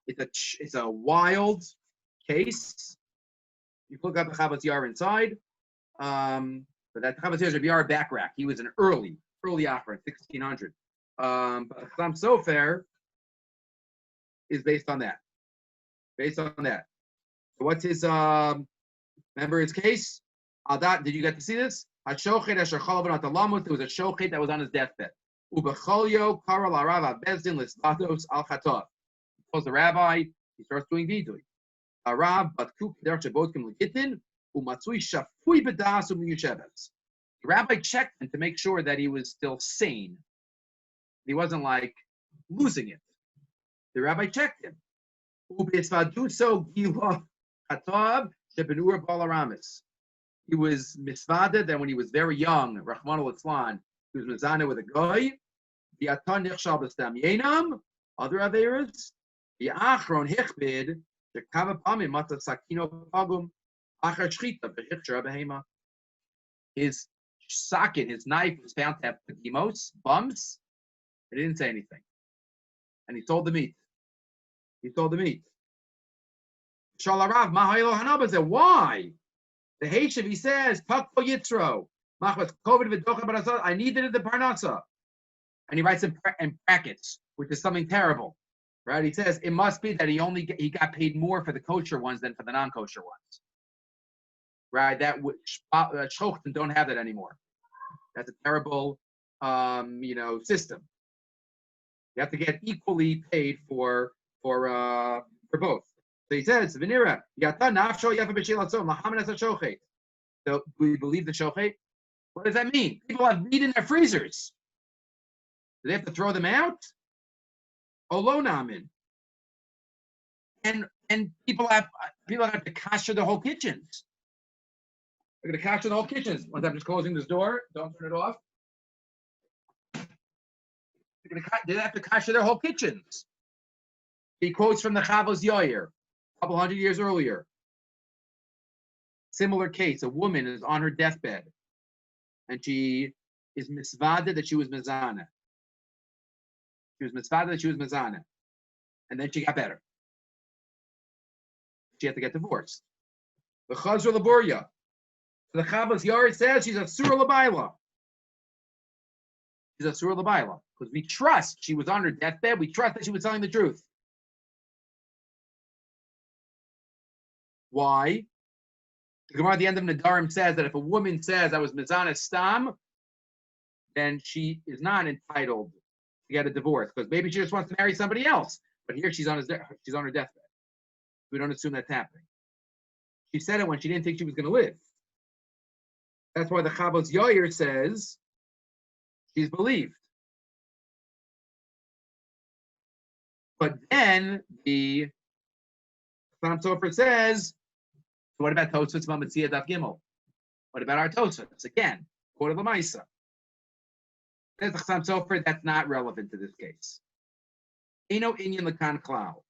It's a wild case. You look up the Chavos Yoyer inside. But that Chavos Yoyer is Rabbi Yara Backrack. He was an early Achra, 1600. But Chassam Sofer is based on that. So what's his, remember his case? Adat, did you get to see this? There was a shochet that was on his deathbed. Ubecholyo karal arav bezdin listados al chatov. He calls the rabbi, he starts doing vidui. Arav batku k'der shebotkim legitin umatzui shafui bedas umiyusheves. The rabbi checked him to make sure that he was still sane. He wasn't like losing it. The rabbi checked him. Ubitzvaduso gila chatav shebenur balaramis. He was misvada that when he was very young, Rahman al-Islan, he was mizana with a goy. The atan nichshal b'stam yenam. Other averas. The achron hichbid shekava pamim matzah sakino pagum achar shchita v'hichshara behema. His socket, his knife, was found to have pedimos, bumps. He didn't say anything, and he told the meat. Shalarav mahaylo hanaba said, why? The Heishav, he says, Pakpo Yitzro, Machwas COVID v'docha barasot, I needed it the parnasa. And he writes in brackets, which is something terrible. Right? He says it must be that he got paid more for the kosher ones than for the non-kosher ones. Right? That Shochten don't have that anymore. That's a terrible system. You have to get equally paid for both. So he says, Venira, Yata Nafsho Yafa B'Shilatson, Lahaman as a Shochet. So do we believe the Shochet? What does that mean? People have meat in their freezers. Do they have to throw them out? Olonamin. And people have to kasher their whole kitchens. They're going to kasher the whole kitchens. Once I'm just closing this door, don't turn it off. They have to kasher their whole kitchens. He quotes from the Chavos Yoyer, a couple hundred years earlier. Similar case, a woman is on her deathbed, and she is misvada that she was mezana. And then she got better. She had to get divorced. The Chazra Laboria. The Chavos Yoyer says she's a Surah Labaila. Because we trust she was on her deathbed. We trust that she was telling the truth. Why? The Gemara at the end of Nadarim says that if a woman says I was mizana stam, then she is not entitled to get a divorce because maybe she just wants to marry somebody else. But here she's on her deathbed. We don't assume that's happening. She said it when she didn't think she was going to live. That's why the Chavos Yoyer says she's believed. But then the Chassam Sofer says, what about Tosfos Mametzia Daf Gimel? What about our Tosfos? Again, Quote of Lamaisa. Says the Chassam Sofer, that's not relevant to this case. Eno Inyan Lakan Klau.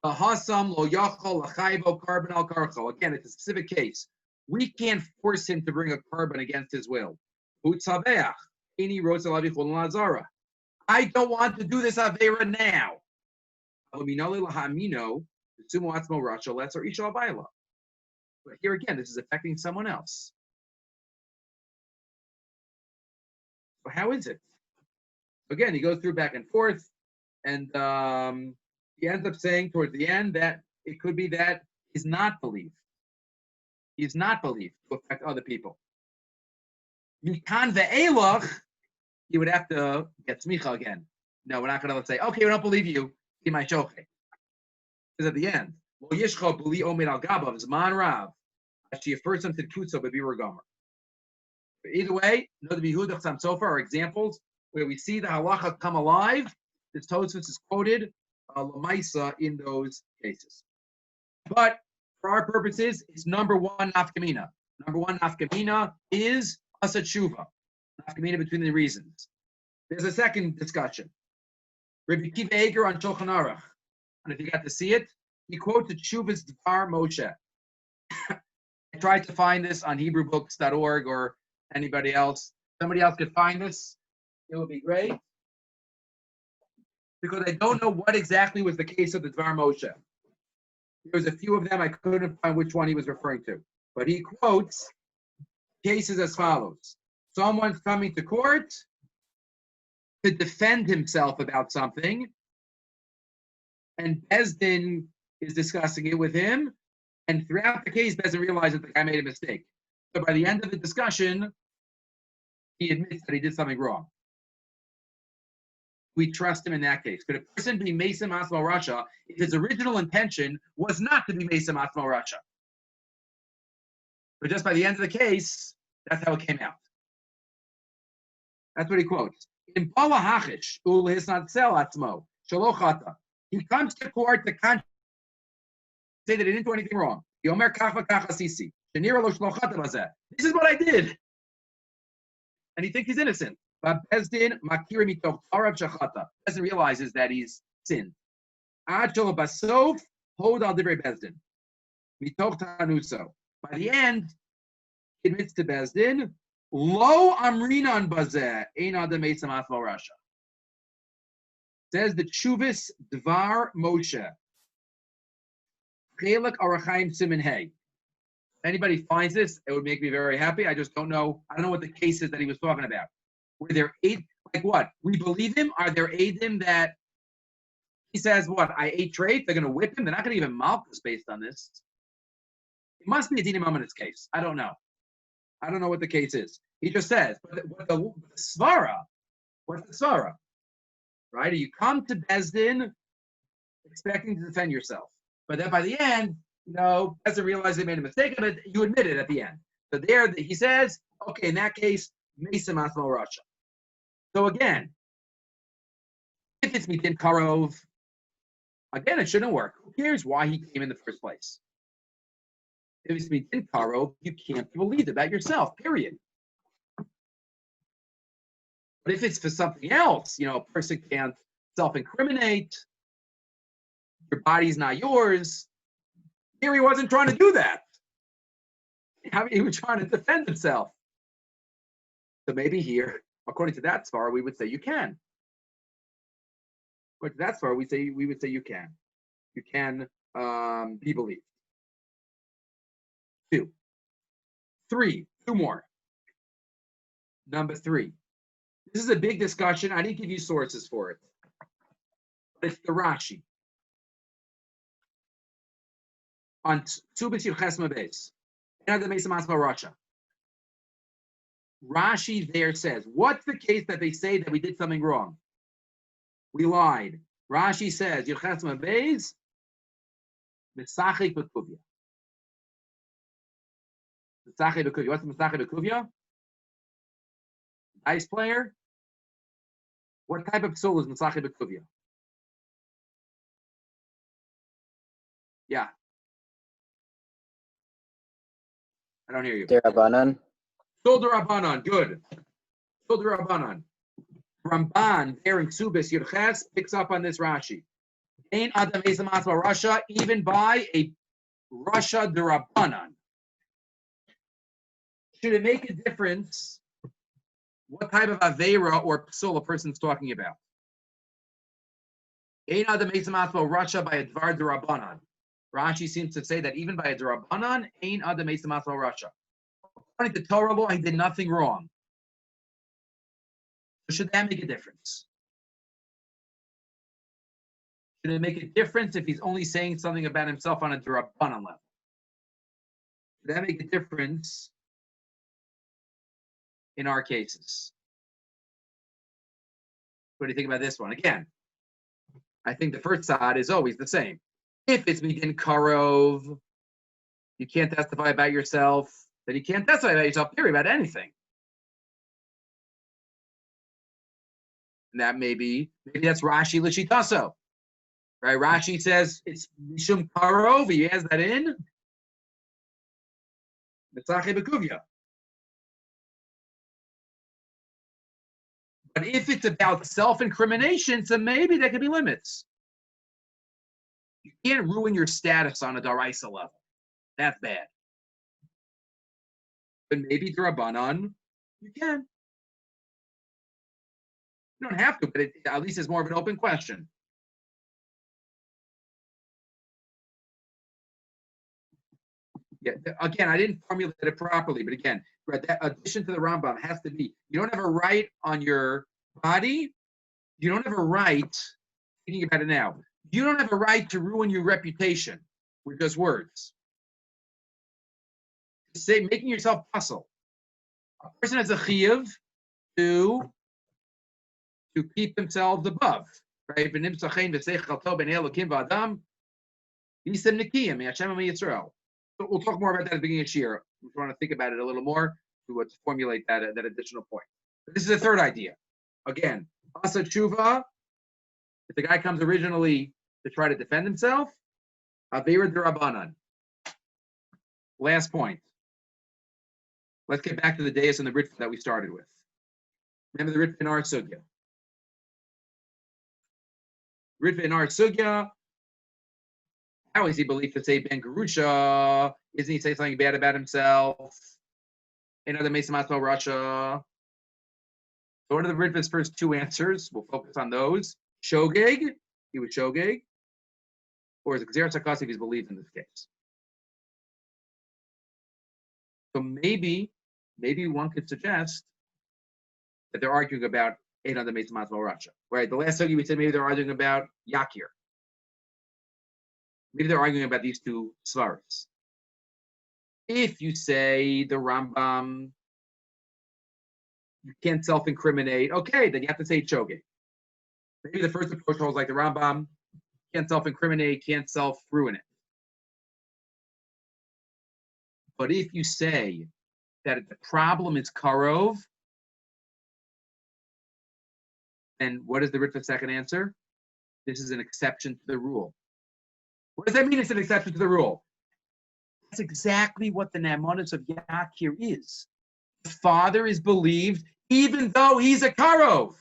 Hasam lo yachol lachayvo carbon al karcho. Again, it's a specific case. We can't force him to bring a carbon against his will. Utzaveach. Ini rosalavi chol lazara. I don't want to do this avera now. But here again, this is affecting someone else. So how is it? Again, he goes through back and forth, and he ends up saying towards the end that it could be that he's not believed. He's not believed to affect other people. Mikan ve'elach, he would have to get smicha again. No, we're not going to say, okay, we don't believe you. He might shoche. Because at the end, well, yishcha b'li omer al gabav zman rav. She first to kutso b'bira gomer. Either way, no the Yehuda Chassam Sofer are examples where we see the halacha come alive. This Tosfos is quoted lamaisa in those cases. But for our purposes, it's number one nafkamina. Number one nafkamina is asa tshuva. Nafkamina between the reasons. There's a second discussion. Rabbi Kiva Eger on Shulchan Aruch, and if you got to see it, he quotes the Tshuva's Dvar Moshe. I tried to find this on HebrewBooks.org or anybody else. Somebody else could find this, it would be great. Because I don't know what exactly was the case of the Dvar Moshe. There was a few of them, I couldn't find which one he was referring to. But he quotes cases as follows. Someone's coming to court to defend himself about something, and Bezdin is discussing it with him, and throughout the case, Bezdin realizes the guy made a mistake. So by the end of the discussion, he admits that he did something wrong. We trust him in that case. Could a person be Mesen Asmo Rasha if his original intention was not to be Mesen Asmo Rasha? But just by the end of the case, that's how it came out. That's what he quotes. In Bala Hachish, Ul Hisnat Sel Atzmo, Shalochata. He comes to court to say that he didn't do anything wrong. Yomer Kafa Kacha Sisi. Shenira Lo Shlochata Bazeh. This is what I did. And he thinks he's innocent. But Bezdin Makiri Mitoch Tarav Shachata. Bezdin realizes that he's sinned. Ad Sholo Basov, Hold Al Divrei Bezdin. Mitoch Tanuso. By the end, he admits to Bezdin, Lo Amrinan Bazeh, Ein Adam Meisam Asmo Rasha. Says the Tshuvis Dvar Moshe. Chelak Arachaim Simin Hey. Anybody finds this, it would make me very happy. I just don't know. I don't know what the case is that he was talking about. Were there eight, like what? We believe him? Are there eidim that he says, what? I ate trade? They're going to whip him? They're not going to even malchus based on this. It must be a dinimam in this case. I don't know. I don't know what the case is. He just says, but the svara, what's the svara? Right? You come to Bezdin expecting to defend yourself. But then by the end, Bezdin realized they made a mistake of it, you admit it at the end. So there he says, okay, in that case, Mesa Masmo Rasha. So again, if it's Mitin Karov, again, it shouldn't work. Who cares why he came in the first place? If it's Mitin Karov, you can't believe about yourself, period. But if it's for something else, a person can't self-incriminate, your body's not yours. Here he wasn't trying to do that. He was trying to defend himself. So maybe here, according to that svara, we would say you can. According to that svara, we would say you can. You can be believed. 2. 3. 2 more. Number 3. This is a big discussion. I didn't give you sources for it. But it's the Rashi. On Tubis Yechesma Beis. Rashi there says, what's the case that they say that we did something wrong? We lied. Rashi says, Yechesma Beis, Mesachik B'Kuvya. Mesachik B'Kuvya. What's Mesachik B'Kuvya? Dice player. What type of psul is Mesachik B'Kuvya? Yeah. I don't hear you. Derabanan. Sol Rabbanan, good. Sol Rabbanan. Ramban, there in Subis Yurches, picks up on this Rashi. Ain Adam Esam Asma Russia, even by a Russia Derabanan. Should it make a difference what type of Aveira or Psul a person's talking about? Ain Adam Esam Asma Russia by a Dvar Derabanan. Rashi seems to say that even by a Derabanan, Ain Adam Esam Asma Russia. According to Torah law, he did nothing wrong. So should that make a difference? Should it make a difference if he's only saying something about himself on a Derabanan level? Should that make a difference in our cases? What do you think about this one? Again, I think the first side is always the same. If it's Midin Karov, you can't testify about yourself, then you can't testify about yourself, period, about anything. And that maybe that's Rashi Lishitaso. Right? Rashi says it's Mishum Karov, he has that in. Mitzache Bekuvya. But if it's about self-incrimination, so maybe there could be limits. You can't ruin your status on a Daraisa level. That's bad. But maybe Drabanan, you can. You don't have to, but at least it's more of an open question. Yeah, again, I didn't formulate it properly, but again, that addition to the Rambam has to be, you don't have a right on your body, you don't have a right, thinking about it now, you don't have a right to ruin your reputation with just words. Say, making yourself puzzle. A person has a chiyuv to keep themselves above, right? We'll talk more about that at the beginning of Shir. If you want to think about it a little more, to formulate that additional point. But this is the third idea. Again, Asa Tshuva, if the guy comes originally to try to defend himself, Aveira Derabanan. Last point. Let's get back to the Deus and the Ritva that we started with. Remember the Ritva in our Sugya. Ritva in our Sugya, how is he believed to say Ben Garusha? Isn't he saying something bad about himself? Another Mesa Masmo Russia. So what are the Ritva's first two answers? We'll focus on those. Shogeg, he was Shogeg. Or is it Gzerat Sakasi if he's believed in this case? So maybe one could suggest that they're arguing about another Mesa Masmo Russia. Right? The last Sugi we said maybe they're arguing about Yakir. Maybe they're arguing about these two svaras. If you say the Rambam, you can't self-incriminate, okay, then you have to say Choge. Maybe the first approach holds like the Rambam, can't self-incriminate, can't self-ruin it. But if you say that the problem is Karov, then what is the Ritva second answer? This is an exception to the rule. What does that mean it's an exception to the rule? That's exactly what the Namanis of Yakir is. The father is believed even though he's a Karov,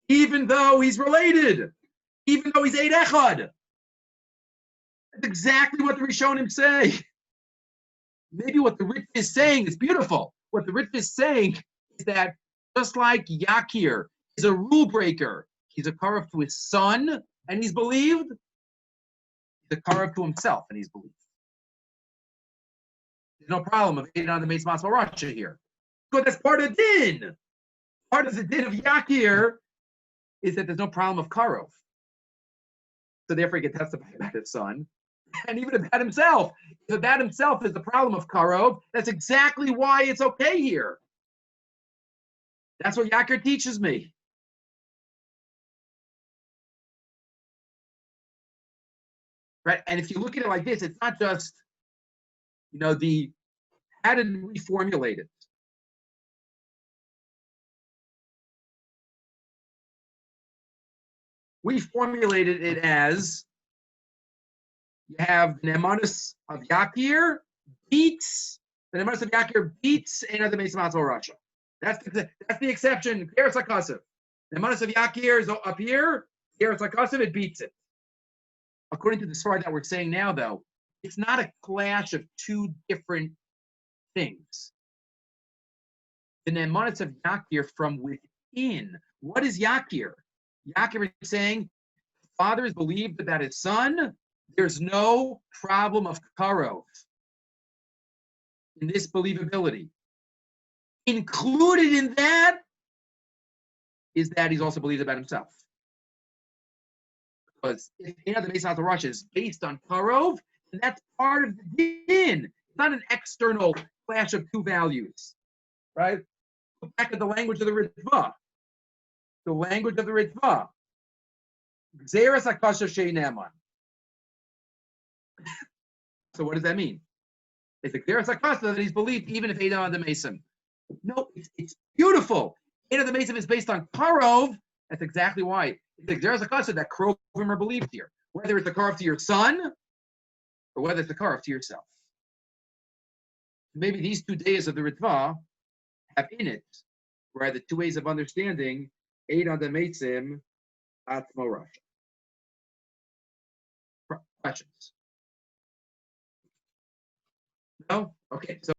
even though he's related, even though he's Eid Echad. That's exactly what the Rishonim say. Maybe what the Ritva is saying is beautiful. What the Ritva is saying is that just like Yakir is a rule breaker, he's a Karov to his son, and he's believed. He's a Karov to himself, and he's believed. There's no problem of eating on the Meis Masma Rasha here. Because that's part of Din. Part of the Din of Yakir is that there's no problem of Karov. So therefore he can testify about his son. And even about himself. If about himself is the problem of Karov, that's exactly why it's okay here. That's what Yakir teaches me. Right? And if you look at it like this, it's not just, how did we formulate it? We formulated it as you have the Ne'emanos of Yakir beats the Ne'emanos of Yakir beats Ein Adam Mesim Atzmo Rasha. That's the exception. Keres HaKasev. The Ne'emanos of Yakir is up here. Keres HaKasev, it beats it. According to the story that we're saying now, though, it's not a clash of two different things. The Ne'emanos of Yakir from within. What is Yakir? Yakir is saying, father is believed about his son. There's no problem of karov in this believability. Included in that is that he's also believed about himself. Because if the Mesim Atzmo Rasha is based on karov, and that's part of the din. It's not an external clash of two values, right? Look back at the language of the Ritva. The language of the Ritva. Gzeras HaKasher Shei Ne'eman. So what does that mean? It's a Gzeras HaKasher that he's believed even if Ein Adam Mesim. No, it's beautiful. Ein Adam Mesim is based on karov. That's exactly why. It's the Gzeras HaKasher that Krovim are believed here. Whether it's the karov to your son, or whether it's the karov to yourself. Maybe these 2 days of the Ritva have in it, where the 2 ways of understanding Ein Adam Mesim Atzmo Rasha. Questions? No? Okay, so